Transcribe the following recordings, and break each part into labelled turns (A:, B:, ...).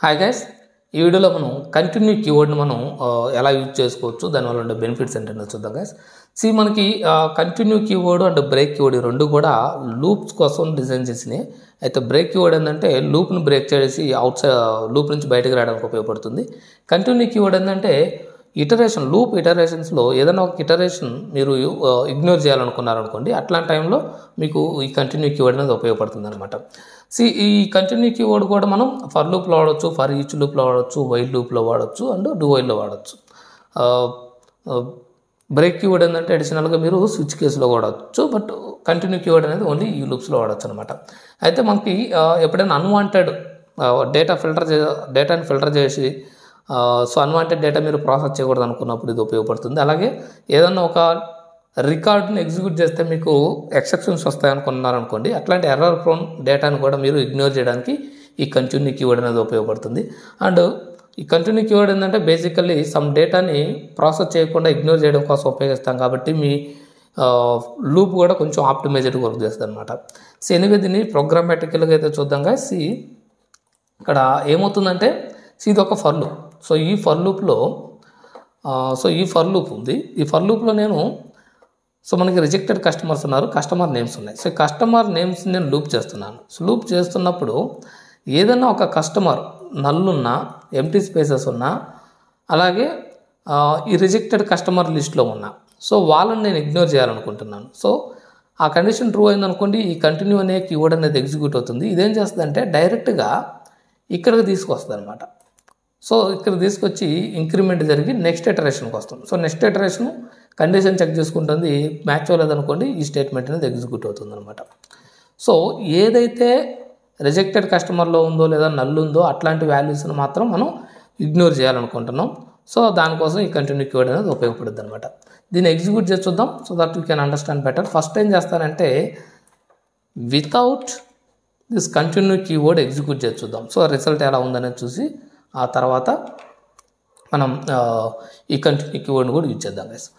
A: Hi guys, ఈ వీడియోలో మనం కంటిన్యూ కీవర్డ్ని మనం ఎలా యూజ్ చేసుకోవచ్చు, దానివల్ల ఉండే బెనిఫిట్స్ ఏంటంటే చూద్దాం గైస్. మనకి continue keyword and break keyword ఈ రెండు కూడా లూప్స్ కోసం డిజైన్ చేసినాయి. అయితే బ్రేక్ కీవర్డ్ ఏంటంటే లూప్ని బ్రేక్ చేసి అవుట్ సైడ్ లూప్ నుంచి బయటకు రావడానికి ఉపయోగపడుతుంది. కంటిన్యూ కీవర్డ్ ఏంటంటే లూప్ ఇటరేషన్స్లో ఏదైనా ఒక ఇటరేషన్ మీరు ఇగ్నోర్ చేయాలనుకున్నారనుకోండి, అట్లాంటి టైంలో మీకు ఈ కంటిన్యూ కీవర్డ్ అనేది ఉపయోగపడుతుంది అనమాట. ఈ కంటిన్యూ కీవర్డ్ కూడా మనం ఫర్ లూప్లో వాడచ్చు, ఫర్ ఈచ్ లూప్లో వాడచ్చు, వైల్ లూప్లో వాడచ్చు అండ్ డూ వైల్లో వాడచ్చు. బ్రేక్ కీవర్డ్ ఏంటంటే అడిషనల్గా మీరు స్విచ్ కేసులో వాడచ్చు, బట్ కంటిన్యూ కీవర్డ్ అనేది ఓన్లీ ఈ లూప్స్లో వాడచ్చు అనమాట. అయితే మనకి ఎప్పుడైనా అన్వాంటెడ్ డేటాని ఫిల్టర్ చేసి అన్వాంటెడ్ డేటా మీరు ప్రాసెస్ చేయకూడదు అనుకున్నప్పుడు ఇది ఉపయోగపడుతుంది. అలాగే ఏదన్నా ఒక రికార్డుని ఎగ్జిక్యూట్ చేస్తే మీకు ఎక్సెప్షన్స్ వస్తాయి అనుకున్నారనుకోండి, అట్లాంటి ఎర్రర్ ప్రోన్ డేటాను కూడా మీరు ఇగ్నోర్ చేయడానికి ఈ కంటిన్యూ కీవర్డ్ అనేది ఉపయోగపడుతుంది. అండ్ ఈ కంటిన్యూ కీవర్డ్ ఏంటంటే బేసికల్లీ సమ్ డేటాని ప్రాసెస్ చేయకుండా ఇగ్నోర్ చేయడం కోసం ఉపయోగిస్తాం కాబట్టి మీ లూప్ కూడా కొంచెం ఆప్టిమైజ్డ్ వర్క్ చేస్తుంది అనమాట. ఎనివే దీన్ని ప్రోగ్రామాటికల్గా అయితే చూద్దాంగా. ఇక్కడ ఏమవుతుందంటే ఇది ఒక ఫర్ లూప్. ఈ ఫర్ లూప్లో ఉంది. ఈ ఫర్ లూప్లో నేను మనకి రిజెక్టెడ్ కస్టమర్స్ ఉన్నారు, కస్టమర్ నేమ్స్ ఉన్నాయి. కస్టమర్ నేమ్స్ నేను లూప్ చేస్తున్నాను. లూప్ చేస్తున్నప్పుడు ఏదైనా ఒక కస్టమర్ నల్లున్నా, ఎంటీ స్పేసెస్ ఉన్నా, అలాగే ఈ రిజెక్టెడ్ కస్టమర్ లిస్ట్లో ఉన్నా, వాళ్ళని నేను ఇగ్నోర్ చేయాలనుకుంటున్నాను. ఆ కండిషన్ ట్రూ అయిందనుకోండి, ఈ కంటిన్యూ అనే కీవర్డ్ అనేది ఎగ్జిక్యూట్ అవుతుంది. ఇదేం చేస్తుందంటే డైరెక్ట్గా ఇక్కడికి తీసుకొస్తుంది అనమాట. ఇక్కడ తీసుకొచ్చి ఇంక్రిమెంట్ జరిగి నెక్స్ట్ ఇటరేషన్కి వస్తుంది. నెక్స్ట్ ఇటరేషన్ కండిషన్ చెక్ చేసుకుంటుంది, మ్యాచ్ అవ్వలేదనుకోండి, ఈ స్టేట్మెంట్ అనేది ఎగ్జిక్యూట్ అవుతుంది అనమాట. ఏదైతే రిజెక్టెడ్ కస్టమర్లో ఉందో లేదా నల్లు ఉందో అట్లాంటి వాల్యూస్ని మాత్రం మనం ఇగ్నోర్ చేయాలనుకుంటున్నాం. దానికోసం ఈ కంటిన్యూ కీవర్డ్ అనేది ఉపయోగపడుతుంది అనమాట. దీన్ని ఎగ్జిక్యూట్ చేసి చూద్దాం, that you can understand better. First ఏం చేస్తానంటే without this continue keyword execute చేసి చూద్దాం. రిజల్ట్ ఎలా ఉందనేది చూసి ఆ తర్వాత మనం ఈ కంటిన్యూ కీవర్డ్ని కూడా యూజ్ చేద్దాం గైస్.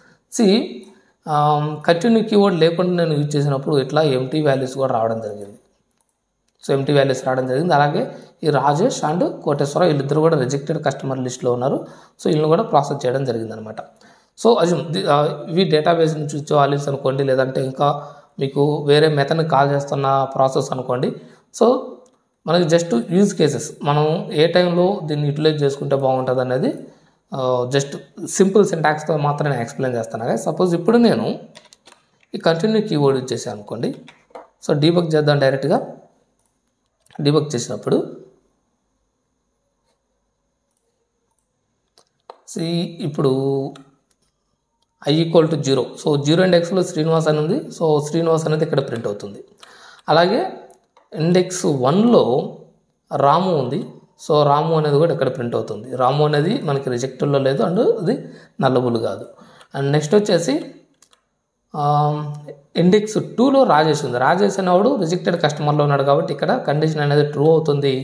A: కంటిన్యూ కీవర్డ్ లేకుండా నేను యూజ్ చేసినప్పుడు ఇట్లా ఎంటీ వాల్యూస్ కూడా రావడం జరిగింది. ఎంటీ వాల్యూస్ రావడం జరిగింది. అలాగే ఈ రాజేష్ అండ్ కోటేశ్వర వీళ్ళిద్దరు కూడా రిజెక్టెడ్ కస్టమర్ లిస్ట్లో ఉన్నారు. వీళ్ళని కూడా ప్రాసెస్ చేయడం జరిగింది అనమాట. ఇవి డేటాబేస్ నుంచి వచ్చే వాల్యూస్ అనుకోండి, లేదంటే ఇంకా మీకు వేరే మెథడ్ని కాల్ చేస్తున్న ప్రాసెస్ అనుకోండి. మనకి జస్ట్ యూజ్ కేసెస్ మనం ఏ టైంలో దీన్ని యూటిలైజ్ చేసుకుంటే బాగుంటుంది అనేది జస్ట్ సింపుల్ సింటాక్స్తో మాత్రం నేను ఎక్స్ప్లెయిన్ చేస్తాను. సపోజ్ ఇప్పుడు నేను ఈ కంటిన్యూ కీవర్డ్ యూజ్ చేశాను అనుకోండి. డీబగ్ చేద్దాం. డైరెక్ట్గా డీబగ్ చేసినప్పుడు ఇప్పుడు i = 0. 0 ఇండెక్స్లో శ్రీనివాస్ అని ఉంది. శ్రీనివాస్ అనేది ఇక్కడ ప్రింట్ అవుతుంది. అలాగే ఇండెక్స్ 1లో రాము ఉంది. రాము అనేది కూడా ఇక్కడ ప్రింట్ అవుతుంది. రాము అనేది మనకి రిజెక్టెడ్లో లేదు అండ్ అది నల్లబుల్ కాదు. అండ్ నెక్స్ట్ వచ్చేసి ఇండెక్స్ 2లో రాజేష్ ఉంది. రాజేష్ అనేవాడు రిజెక్టెడ్ కస్టమర్లో ఉన్నాడు కాబట్టి ఇక్కడ కండిషన్ అనేది ట్రూ అవుతుంది.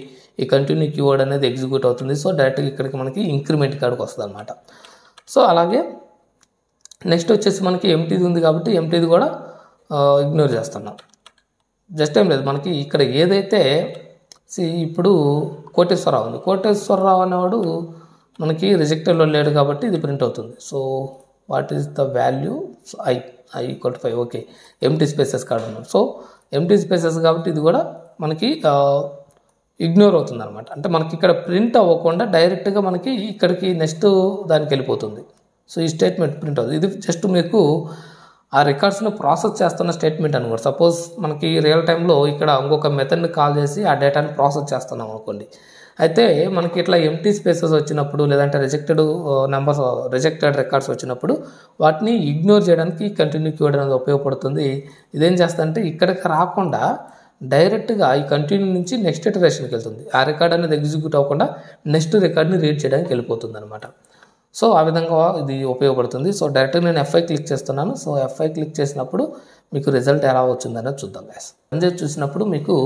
A: ఈ కంటిన్యూ కీవర్డ్ అనేది ఎగ్జిక్యూట్ అవుతుంది. డైరెక్ట్గా ఇక్కడికి మనకి ఇంక్రిమెంట్ కాడికి వస్తుంది అనమాట. అలాగే నెక్స్ట్ వచ్చేసి మనకి ఎంటీది ఉంది కాబట్టి ఎంటీది కూడా ఇగ్నోర్ చేస్తున్నాం. జస్ట్ ఏం లేదు, మనకి ఇక్కడ ఏదైతే ఇప్పుడు కోటేశ్వరరావు ఉంది. కోటేశ్వరరావు అనేవాడు మనకి రిజెక్టెడ్లో లేడు కాబట్టి ఇది ప్రింట్ అవుతుంది. What is the value? i = 5. Okay, empty spaces కాదు ఉన్నాం. ఎంటీ స్పేసెస్ కాబట్టి ఇది కూడా మనకి ఇగ్నోర్ అవుతుంది అనమాట. అంటే మనకి ఇక్కడ ప్రింట్ అవ్వకుండా డైరెక్ట్గా మనకి ఇక్కడికి నెక్స్ట్ దానికి వెళ్ళిపోతుంది. ఈ స్టేట్మెంట్ ప్రింట్ అవుతుంది. ఇది జస్ట్ మీకు ఆ రికార్డ్స్ని ప్రాసెస్ చేస్తున్న స్టేట్మెంట్ అనుకోండి. సపోజ్ మనకి రియల్ టైంలో ఇక్కడ ఇంకొక మెథడ్ని కాల్ చేసి ఆ డేటాని ప్రాసెస్ చేస్తున్నాం అనుకోండి. అయితే మనకి ఇట్లా ఎంటీ స్పేసెస్ వచ్చినప్పుడు, లేదంటే రిజెక్టెడ్ రికార్డ్స్ వచ్చినప్పుడు వాటిని ఇగ్నోర్ చేయడానికి కంటిన్యూ కీవర్డ్ అనేది ఉపయోగపడుతుంది. ఇదేం చేస్తుందంటే ఇక్కడికి రాకుండా డైరెక్ట్గా ఈ కంటిన్యూ నుంచి నెక్స్ట్ ఇటరేషన్కి వెళ్తుంది. ఆ రికార్డ్ అనేది ఎగ్జిక్యూట్ అవ్వకుండా నెక్స్ట్ రికార్డ్ని రీడ్ చేయడానికి వెళ్ళిపోతుంది అనమాట. ఆ విధంగా ఇది ఉపయోగపడుతుంది. డైరెక్ట్గా నేను F5 క్లిక్ చేస్తున్నాను. F5 క్లిక్ చేసినప్పుడు మీకు రిజల్ట్ ఎలా వచ్చిందనేది చూద్దాం గైస్. చూసినప్పుడు మీకు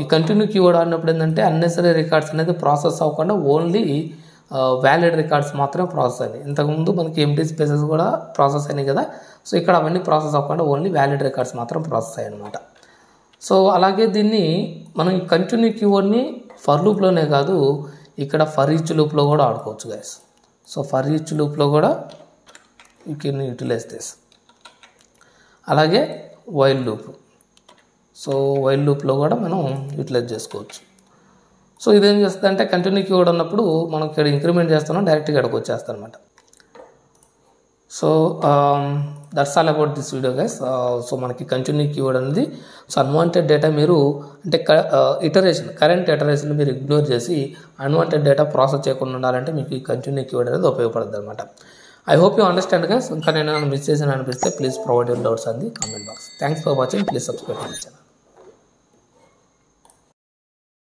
A: ఈ కంటిన్యూ కీవర్డ్ ఆడినప్పుడు ఏంటంటే అన్నెసరీ రికార్డ్స్ అనేది ప్రాసెస్ అవ్వకుండా ఓన్లీ వ్యాలిడ్ రికార్డ్స్ మాత్రమే ప్రాసెస్ అయినాయి. ఇంతకుముందు మనకి ఎంటీ స్పేసెస్ కూడా ప్రాసెస్ అయినాయి కదా. ఇక్కడ అవన్నీ ప్రాసెస్ అవ్వకుండా ఓన్లీ వ్యాలిడ్ రికార్డ్స్ మాత్రం ప్రాసెస్ అయ్యాయి అనమాట. సో అలాగే దీన్ని మనం ఈ కంటిన్యూ కీవర్డ్ని ఫర్ లూప్లోనే కాదు, ఇక్కడ ఫర్ ఈచ్ లూప్లో కూడా ఆడుకోవచ్చు గైస్. సో ఫర్ ఈచ్ లూప్లో కూడా యూ కెన్ యూటిలైజ్ దిస్. అలాగే వైల్ లూప్. సో వైల్ లూప్లో కూడా మనం యూటిలైజ్ చేసుకోవచ్చు. సో ఇదేం చేస్తుంది అంటే కంటిన్యూ కీవర్డ్ ఉన్నప్పుడు మనం ఇక్కడ ఇంక్రిమెంట్ చేస్తున్నాం, డైరెక్ట్గా ఇక్కడికి వచ్చేస్తాం అనమాట. So that's all about this video guys. So మనకి కంటిన్యూ కీవర్డ్ అనేది సో అన్వాంటెడ్ డేటా మీరు అంటే కరెంట్ ఇటరేషన్ మీరు ఇగ్నోర్ చేసి అన్వాంటెడ్ డేటా ప్రాసెస్ చేయకుండా ఉండాలంటే మీకు ఈ కంటిన్యూ కీవర్డ్ అనేది ఉపయోగపడుతుంది అనమాట. I hope you understand guys. ఇంకా నేను మిస్ చేసిన అనిపిస్తే please provide your doubts on the comment box. Thanks for watching. Please subscribe my channel.